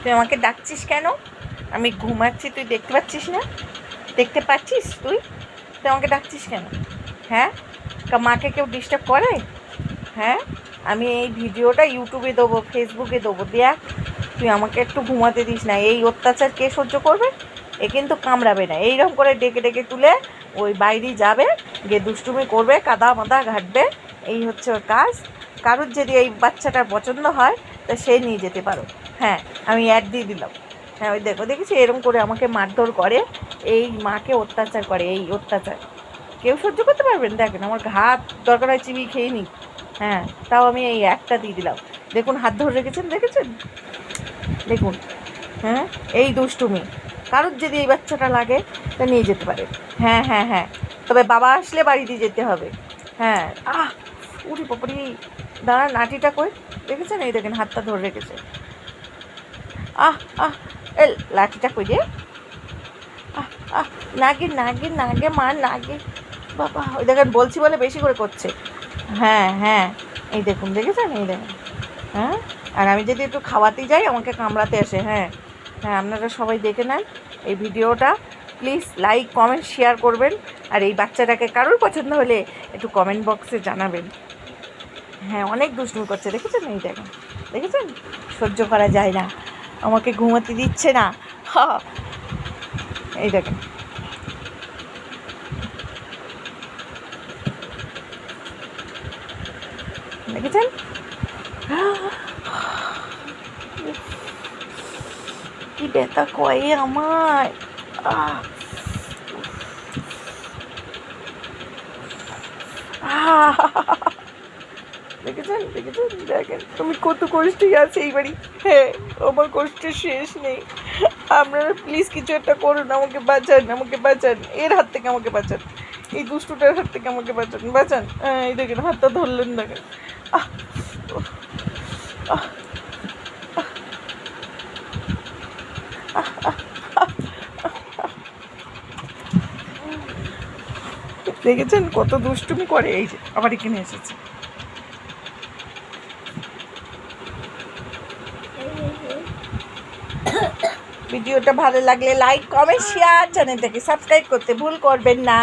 তুই আমাকে ডাকছিস কেন? আমি ঘুমাচ্ছি, তুই দেখতে পাচ্ছিস না? দেখতে পাচ্ছিস তুই? তুই আমাকে ডাকছিস কেন? হ্যাঁ, মাকে কেউ ডিস্টার্ব করে? হ্যাঁ, আমি এই ভিডিওটা ইউটিউবে দেবো, ফেসবুকে দেবো, দেখ তুই আমাকে একটু ঘুমাতে দিস না। এই অত্যাচার কে সহ্য করবে? এ কিন্তু কামড়াবে না, এইরকম করে ডেকে ডেকে তুলে ওই বাইরে যাবে, গিয়ে দুষ্টুমি করবে, কাদা মাদা ঘাটবে, এই হচ্ছে ওর কাজ। কারুর যদি এই বাচ্চাটার পছন্দ হয় তা সে নিয়ে যেতে পারো। হ্যাঁ, আমি অ্যাড দিয়ে দিলাম। হ্যাঁ, ওই দেখো, দেখেছি এরকম করে আমাকে মারধর করে, এই মাকে অত্যাচার করে, এই অত্যাচার কেউ সহ্য করতে পারবেন? দেখেন আমার ঘাত দরকার হয় চিবিয়ে খেয়ে নিই। হ্যাঁ, তাও আমি এই একটা দিয়ে দিলাম। দেখুন হাত ধরে রেখেছেন, দেখেছেন? দেখুন, হ্যাঁ, এই দুষ্টুমি কারুর যদি এই বাচ্চাটা লাগে তা নিয়ে যেতে পারে। হ্যাঁ হ্যাঁ হ্যাঁ, তবে বাবা আসলে বাড়ি দিয়ে যেতে হবে। হ্যাঁ, উড়ি বাপরি, দাঁড়া, নাটিটা কই? দেখেছেন? এই দেখেন হাতটা ধরে রেখেছে। আহ আহ এ লাঠিটা কই রে? আহ আহ নাগে নাগে নাগে মা নাগে। বাবা, ওই দেখেন বলছি বলে বেশি করে করছে। হ্যাঁ হ্যাঁ, এই দেখুন, দেখেছেন? এই দেখুন। হ্যাঁ, আর আমি যদি একটু খাওয়াতেই যাই আমাকে কামড়াতে আসে। হ্যাঁ হ্যাঁ, আপনারা সবাই দেখে নেন এই ভিডিওটা। প্লিজ লাইক কমেন্ট শেয়ার করবেন। আর এই বাচ্চাটাকে কারোর পছন্দ হলে একটু কমেন্ট বক্সে জানাবেন। হ্যাঁ, অনেক দুষ্টুমি করছে, দেখেছেন? এই দেখেন, দেখেছেন? সহ্য করা যায় না, আমাকে ঘুমাতে দিচ্ছে না। হা, এই দেখেন, দেখেছেন? কি ব্যথা করে আমার! আহ আহ! দেখেছেন? দেখেছেন? দেখেন আমি কত কষ্টে আছি এই বাড়ি। হ্যাঁ, আমার কষ্টের শেষ নেই। আপনারা প্লিজ কিছু একটা করুন, আমাকে বাঁচান, আমাকে বাঁচান, এর হাত থেকে আমাকে বাঁচান, এই দুষ্টুটার হাত থেকে আমাকে বাঁচান, বাঁচান। এই দেখেন হাতটা ধরলেন, দেখেন। আহ আহ দেখেছেন কত দুষ্টুমি করে? এই যে আবার এখানে এসেছে। ভিডিওটা ভালো লাগলে লাইক কমেন্ট শেয়ার, চ্যানেলটাকে সাবস্ক্রাইব করতে ভুল করবেন না।